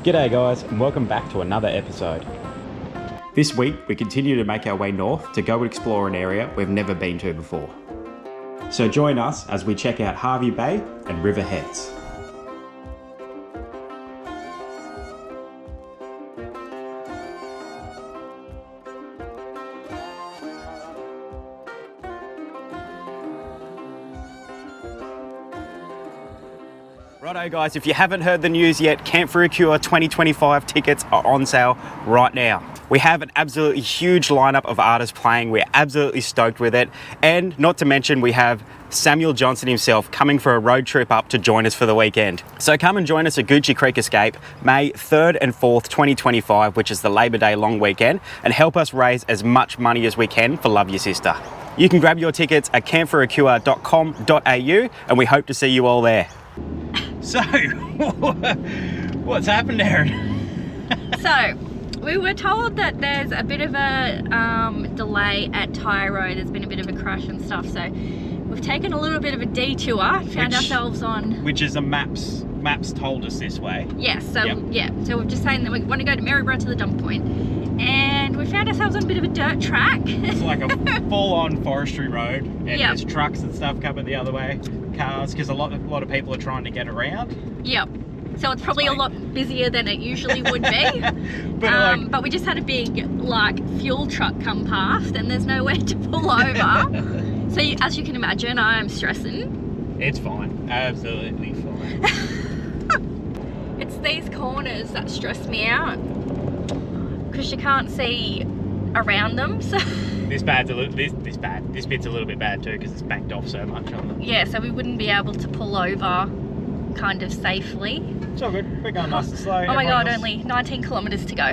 G'day guys, and welcome back to another episode. This week we continue to make our way north to go explore an area we've never been to before. So join us as we check out Hervey Bay and riverheads. Righto guys, if you haven't heard the news yet, Camp FREECAMPING 2025 tickets are on sale right now. We have an absolutely huge lineup of artists playing. We're absolutely stoked with it. And not to mention, we have Samuel Johnson himself coming for a road trip up to join us for the weekend. So come and join us at Gootchie Creek Escape, May 3rd and 4th, 2025, which is the Labor Day long weekend, and help us raise as much money as we can for Love Your Sister. You can grab your tickets at campfreeqr.com.au, and we hope to see you all there. So, what's happened, Erin? So, we were told that there's a bit of a delay at Tyre Road. There's been a bit of a crash and stuff. So, we've taken a little bit of a detour. Found ourselves on... Which is a maps told us this way. Yes, so yeah. So, we're just saying that we want to go to Maryborough to the dump point. And we found ourselves on a bit of a dirt track. It's like a full-on forestry road. And there's trucks and stuff coming the other way. Cars, because a lot of people are trying to get around. Yep. So it's probably a lot busier than it usually would be. But we just had a big fuel truck come past and there's nowhere to pull over. So as you can imagine, I'm stressing. It's fine. Absolutely fine. It's these corners that stress me out because you can't see around them. So this bit's a little bit bad too because it's banked off so much on them. Yeah, so we wouldn't be able to pull over kind of safely. It's all good. We're going nice and slow. Oh my god, only 19 kilometers to go.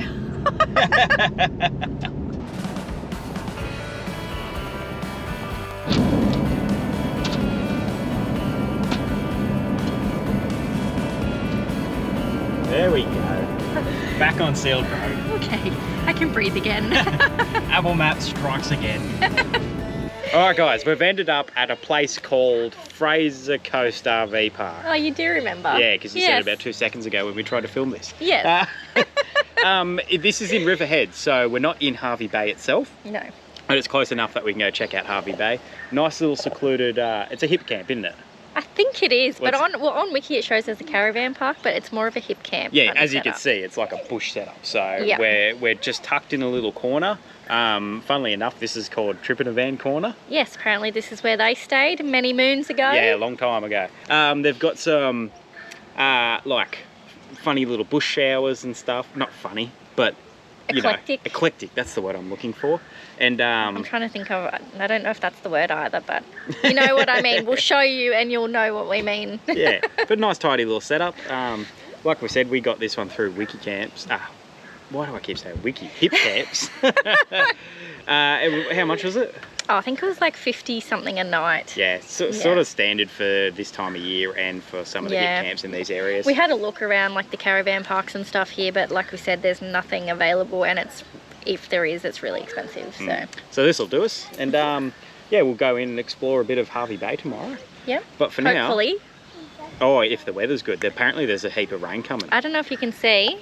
There we go. Back on sealed road. Okay, I can breathe again. Apple Maps strikes again. Alright guys, we've ended up at a place called Fraser Coast RV Park. Oh, you do remember? Yeah, because you said it about 2 seconds ago when we tried to film this. Yes. This is in Riverheads, so we're not in Hervey Bay itself. No. But it's close enough that we can go check out Hervey Bay. Nice little secluded, it's a hip camp, isn't it? I think it is, but on Wiki it shows as a caravan park, but it's more of a hip camp. Yeah, as you can see, it's like a bush setup. So we're just tucked in a little corner. Funnily enough, this is called Trip in a Van Corner. Yes, apparently this is where they stayed many moons ago. Yeah, a long time ago. They've got some funny little bush showers and stuff. Not funny, but eclectic. Eclectic, that's the word I'm looking for. And I'm trying to think of, I don't know if that's the word either, but you know what I mean. We'll show you and you'll know what we mean. Yeah, but nice tidy little setup. Like we said, we got this one through Wiki Camps. Why do I keep saying Wiki? Hip Camps. How much was it? Oh, I think it was like 50 something a night. Yeah, sort of standard for this time of year and for some of the hip camps in these areas. We had a look around like the caravan parks and stuff here, but like we said, there's nothing available, and if there is, it's really expensive. So this will do us, and we'll go in and explore a bit of Hervey Bay tomorrow. Yep. But for hopefully. Now, oh, if the weather's good. Apparently there's a heap of rain coming. I don't know if you can see.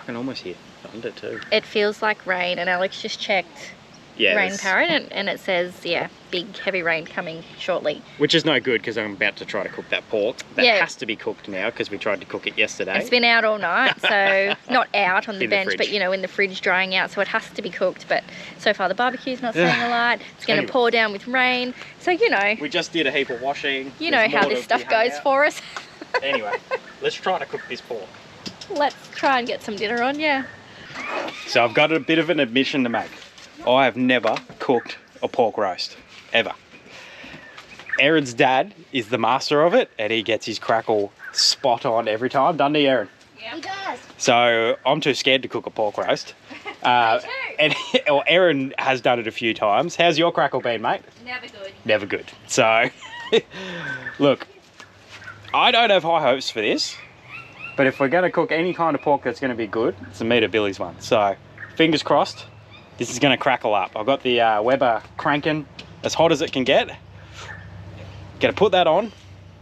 I can almost hear thunder too. It feels like rain, and Alex just checked rain parrot, and it says, big heavy rain coming shortly. Which is no good because I'm about to try to cook that pork. That has to be cooked now because we tried to cook it yesterday. It's been out all night, so not out on the bench, but in the fridge drying out, so it has to be cooked. But so far the barbecue's not seeing a light. It's going to pour down with rain, so we just did a heap of washing. You know how this stuff goes for us. Anyway, let's try to cook this pork. Let's try and get some dinner on, So I've got a bit of an admission to make. I have never cooked a pork roast, ever. Erin's dad is the master of it, and he gets his crackle spot on every time, doesn't he, Erin? Yeah, he does. So I'm too scared to cook a pork roast. Erin has done it a few times. How's your crackle been, mate? Never good. Never good. So, look, I don't have high hopes for this, but if we're going to cook any kind of pork that's going to be good, it's a Meter Billy's one. So, fingers crossed, this is going to crackle up. I've got the Weber cranking as hot as it can get. Going to put that on,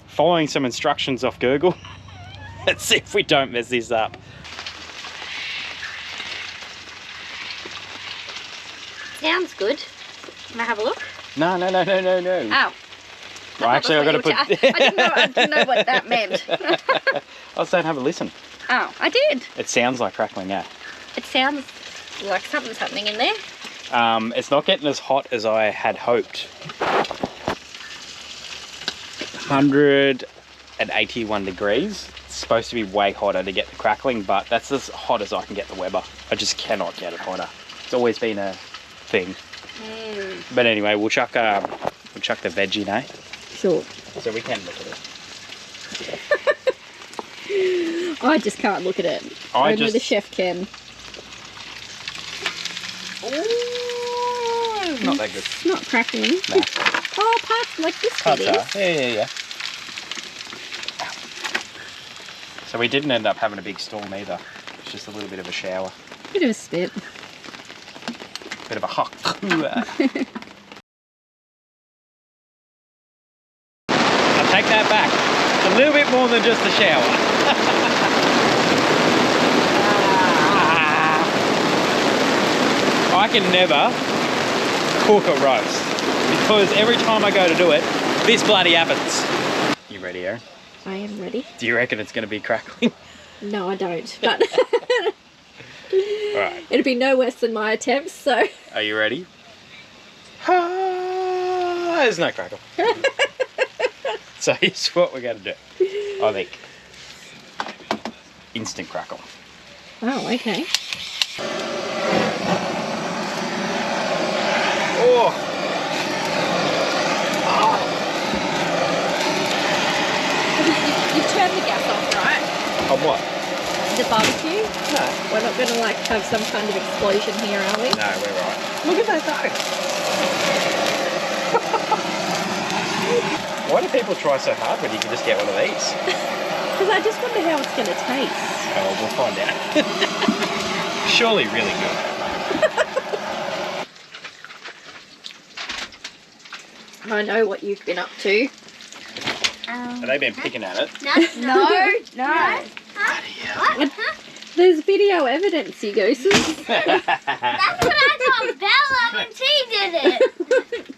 following some instructions off Google. Let's see if we don't mess this up. Sounds good. Can I have a look? No. Oh. Well, actually, I've got to put... I didn't know what that meant. I was saying have a listen. Oh, I did. It sounds like crackling, yeah. It sounds like something's happening in there. It's not getting as hot as I had hoped. 181 degrees. It's supposed to be way hotter to get the crackling, but that's as hot as I can get the Weber. I just cannot get it hotter. It's always been a thing. But anyway, we'll chuck the veg in, eh? Sure. So we can look at it. I just can't look at it. Only the chef can. Ooh, not that good. It's not crackling. No. Oh, parts like this Parts bit are. is. Yeah. So we didn't end up having a big storm either. It's just a little bit of a shower. Bit of a spit. Bit of a hot. I'll take that back. It's a little bit more than just a shower. I can never cook a roast because every time I go to do it, this bloody happens. You ready, Erin? I am ready. Do you reckon it's going to be crackling? No, I don't. But Alright. it'd be no worse than my attempts, so. Are you ready? There's no crackle. So here's what we're going to do. I think. Instant crackle. Oh, okay. Oh! You've turned the gas off, right? On what? The barbecue? No. We're not going to like have some kind of explosion here, are we? No, we're right. Look at that though. Why do people try so hard when you can just get one of these? Because I just wonder how it's going to taste. Oh, we'll find out. Surely really good. I know what you've been up to. Have they been picking at it? No. There's video evidence, you gooses. That's what I told Bella when she did it.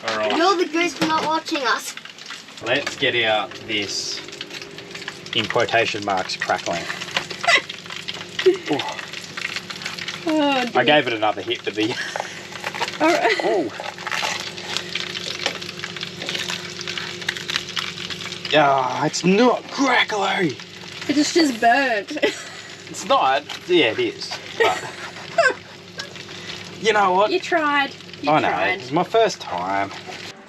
Alright. You're the goose for not watching us. Let's get out this, in quotation marks, crackling. Oh, dear. I gave it another hit, but the... All right. Oh. Ah, it's not crackly. It's just burnt. It's not. Yeah, it is. But you know what? You tried. You I know. tried. It's my first time.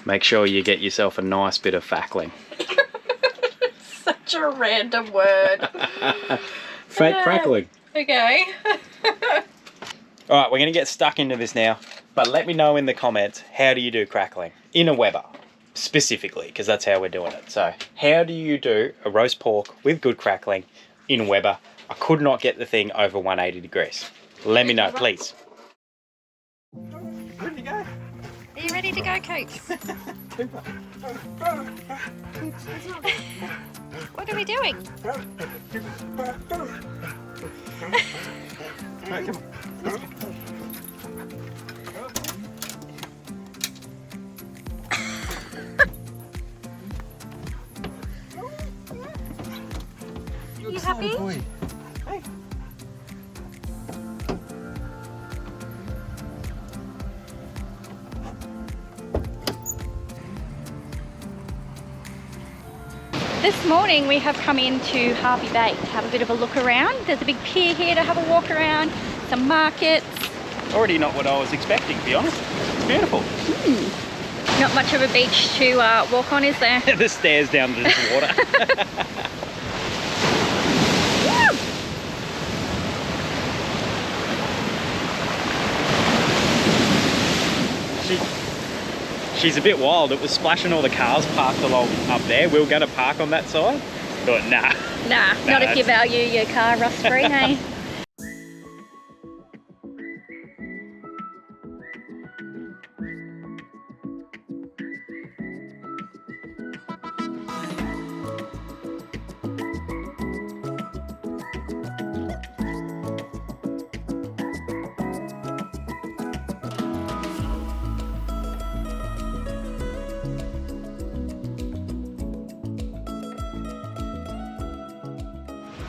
Make sure you get yourself a nice bit of fackling. Such a random word. Fake crackling. Okay. Alright, we're going to get stuck into this now. But let me know in the comments, how do you do crackling? In a Weber, specifically, because that's how we're doing it. So, how do you do a roast pork with good crackling in a Weber? I could not get the thing over 180 degrees. Let me know, please. Ready to go? Are you ready to go, Coach? What are we doing? Right, come on. You happy? Hey. This morning we have come into Hervey Bay to have a bit of a look around. There's a big pier here to have a walk around, some markets. Already not what I was expecting, to be honest. It's beautiful. Not much of a beach to walk on, is there? The stairs down to this water. She's a bit wild. It was splashing all the cars parked along up there. We were going to park on that side, but nah. Nah, not if you value your car rust free, hey?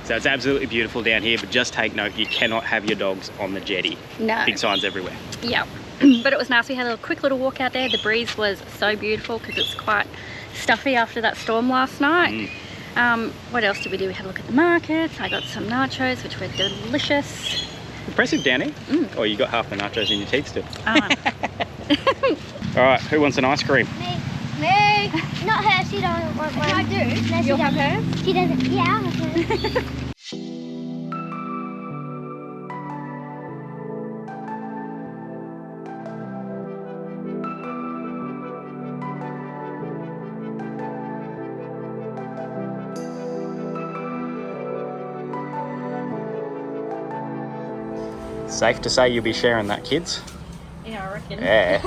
So it's absolutely beautiful down here, but just take note, you cannot have your dogs on the jetty. No. Big signs everywhere. Yeah. But it was nice. We had a quick little walk out there. The breeze was so beautiful because it's quite stuffy after that storm last night. What else did we do? We had a look at the markets. I got some nachos, which were delicious. Impressive down here. Oh, you got half the nachos in your teeth still. Oh. All right, who wants an ice cream? Me. Not her, she doesn't want one. I do. No, You'll have hers? She doesn't. Yeah, I'll have hers. Safe to say you'll be sharing that, kids. Yeah, I reckon. Yeah.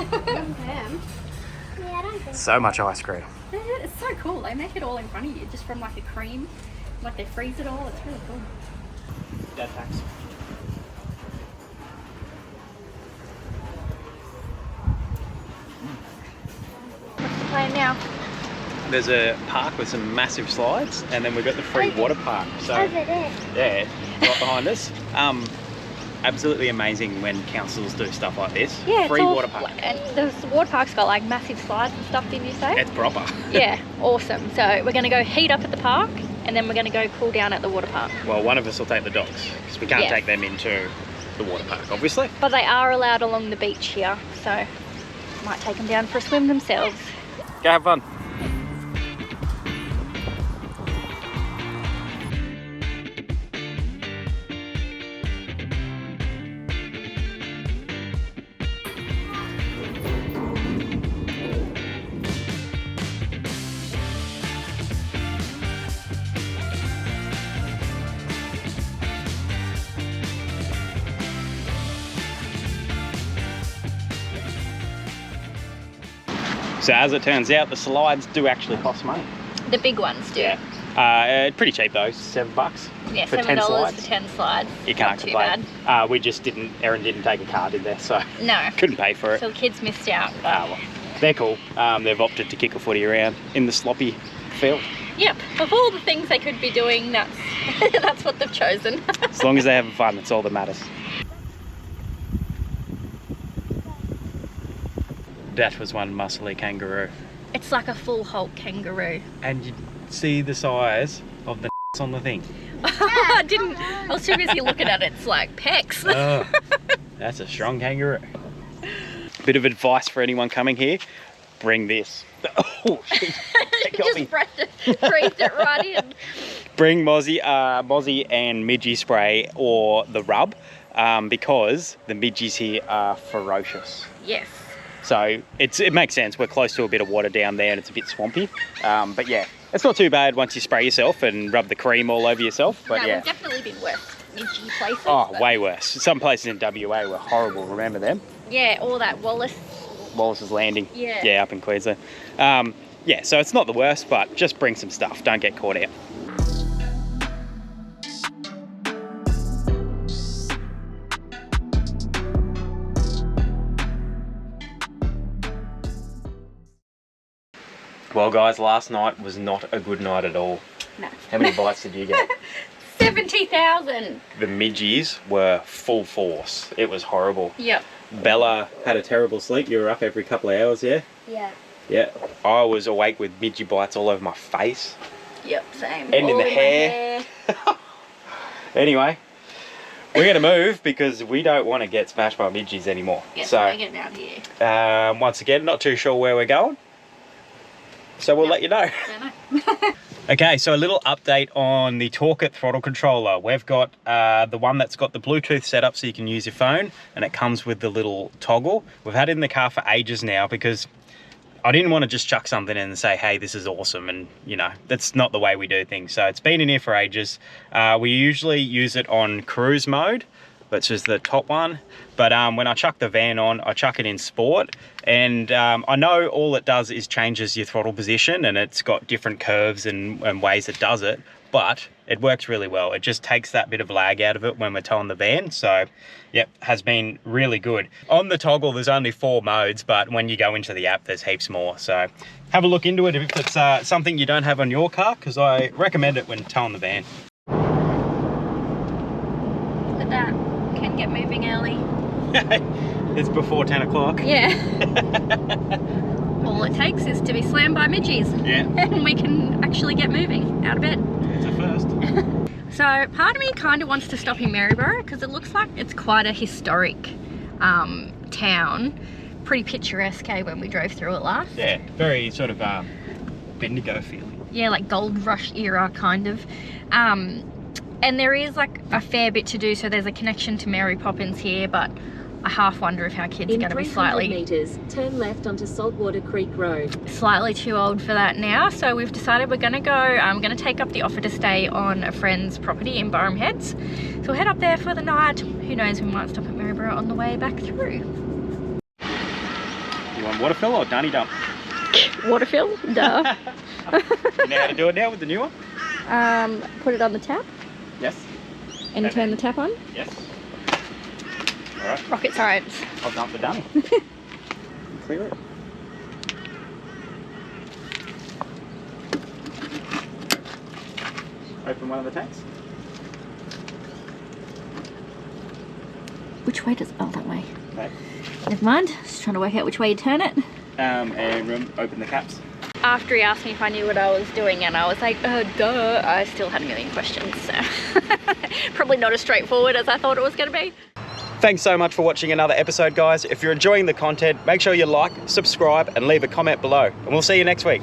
Yeah, I don't think So much ice cream. It's so cool. They make it all in front of you, just from like a cream. Like they freeze it all. It's really cool. Dad packs. What's the plan now? There's a park with some massive slides, and then we've got the free water park. So over there. yeah, right behind us. Absolutely amazing when councils do stuff like this. Yeah, free it's all, water park. And the water park's got like massive slides and stuff, didn't you say? It's proper. Yeah, awesome. So we're going to go heat up at the park, and then we're going to go cool down at the water park. Well, one of us will take the dogs because we can't Yeah. take them into the water park, obviously. But they are allowed along the beach here, so might take them down for a swim themselves. Go have fun. So as it turns out, the slides do actually cost money. The big ones do. Yeah. Pretty cheap though, $7 Yeah, for $7 10 slides. for 10 slides. You can't Not too complain. bad. We just didn't, Erin didn't take a card in there, so No. couldn't pay for it. So the kids missed out. Well, they're cool. They've opted to kick a footy around in the sloppy field. Yep. Of all the things they could be doing, that's that's what they've chosen. As long as they're having fun, that's all that matters. That was one muscly kangaroo. It's like a full Hulk kangaroo. And you see the size of the on the thing. I didn't. I was too busy looking at it. It's like pecs. Oh, that's a strong kangaroo. Bit of advice for anyone coming here: bring this. Oh, shit. It got me. Just breathed it right in. Bring Mozzie and Midgie spray or the rub, because the midgies here are ferocious. Yes. So it makes sense. We're close to a bit of water down there and it's a bit swampy. But yeah, it's not too bad once you spray yourself and rub the cream all over yourself. But No, yeah. we've definitely been worse midgy places. Oh, but way worse. Some places in WA were horrible. Remember them? yeah, all that Wallace's Landing. Yeah. Yeah, up in Queensland. Yeah, so it's not the worst, but just bring some stuff. Don't get caught out. Well, guys, last night was not a good night at all. No. How many bites did you get? 70,000. The midgies were full force. It was horrible. Yep. Bella had a terrible sleep. You were up every couple of hours, yeah? Yeah. Yeah. I was awake with midgie bites all over my face. Yep, same. And in All the my hair. Anyway, we're going to move because we don't want to get smashed by midgies anymore. Yes, So, we're getting out here. once again, not too sure where we're going. So we'll let you know. Don't know. Okay, so a little update on the Talkit throttle controller. We've got the one that's got the Bluetooth setup so you can use your phone, and it comes with the little toggle. We've had it in the car for ages now because I didn't want to just chuck something in and say, hey, this is awesome, and you know, that's not the way we do things. So it's been in here for ages. We usually use it on cruise mode, which is the top one. But when I chuck the van on, I chuck it in sport. And I know all it does is changes your throttle position, and it's got different curves and ways it does it, but it works really well. It just takes that bit of lag out of it when we're towing the van. So yep, has been really good. On the toggle, there's only 4 modes, but when you go into the app, there's heaps more. So have a look into it if it's something you don't have on your car, because I recommend it when towing the van. get moving early. It's before 10 o'clock. Yeah. All it takes is to be slammed by midgies. Yeah. And we can actually get moving out of bed. It's a first. So part of me kind of wants to stop in Maryborough because it looks like it's quite a historic town. Pretty picturesque, when we drove through it last. Yeah, very sort of Bendigo feeling. Yeah, like gold rush era kind of. And there is like a fair bit to do, so there's a connection to Mary Poppins here, but I half wonder if our kids are going to be slightly meters, turn left onto Saltwater Creek Road. Slightly too old for that now, so we've decided we're going to go. I'm going to take up the offer to stay on a friend's property in Barramundi. So we'll head up there for the night. Who knows, we might stop at Maryborough on the way back through. You want waterfill or dunny dump? Waterfill? Duh. You know how to do it now with the new one? Put it on the tap. Yes. And turn the tap on. Yes. Alright. Rocket science. I'll dump the dummy. Clear it. Open one of the tanks. Which way does, oh, that way. Okay. Never mind, just trying to work out which way you turn it. And open the caps. After he asked me if I knew what I was doing and I was like, duh, I still had a million questions, so probably not as straightforward as I thought it was going to be. Thanks so much for watching another episode, guys. If you're enjoying the content, make sure you like, subscribe, and leave a comment below. And we'll see you next week.